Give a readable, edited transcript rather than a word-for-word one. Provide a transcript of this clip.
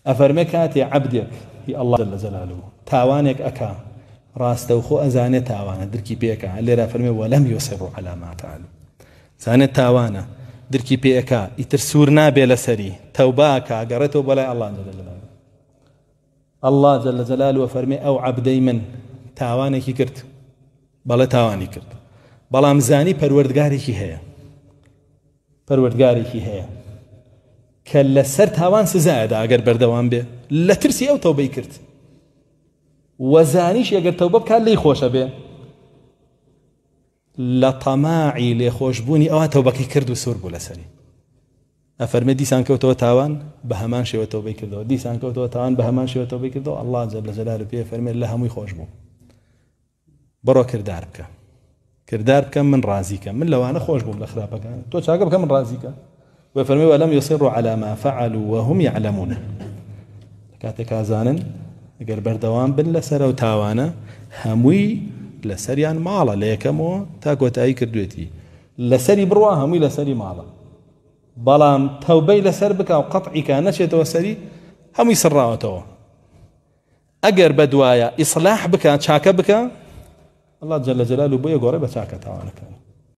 أفرمي كاتي عبدك هي الله جل جلاله تاوانك أكا راستوخو أزاني تاوانا دركي بيكا اللي رافرمي ولم يصروا على ما فعلوا زاني تاوانا دركي بيكا يترسورنا بلا سري توباكا قريتو بلا الله جل جلاله الله جل جلاله فرمي أو عبدي من تاوانك كرت بلا تاواني كرت بلا مزاني پروردگارێکی هەیە پەروەردگارێکی هەیە کە لەسەر تاوان سزایەدا ئەگەر بەردەوام بێ لە ترسی ئەو تەوبەی کرد وەزانیش ئەگەر تەوبە بکات لێی خۆشە بێ لە تەماعی لێخۆشبوونی ئەوە تەوبەکەی کرد و سوور بوو لەسەری ئەفەرمێ دیسان کەوتەوە تاوان بە هەمان شێوە تەوبەی کردەوە دیسان کەوتەوە تاوان بە هەمان شێوە تەوبەی کردەوە الله جل جلاله پێ فەرمێ لە هەمووی خۆش بوو بڕۆ کردار بکە كردار بكم من رازيك من لو أنا خوش بوم لخرابك تو شاقب كم من رازيك وفرمي ولم يصروا على ما فعلوا وهم يعلمون كاتك أزانا قال بردوان بن لسر وتاوانا هموي لسريان مالا ليكمو تاكو تاي كردويتي لسري بروا هموي لسري مالا بلام توبي لسر بك أو قطعك نشيت وسري هموي سراوتو أجر بدوايا إصلاح بك شاك بك الله جل جلاله بو يقول بچاك تاوانك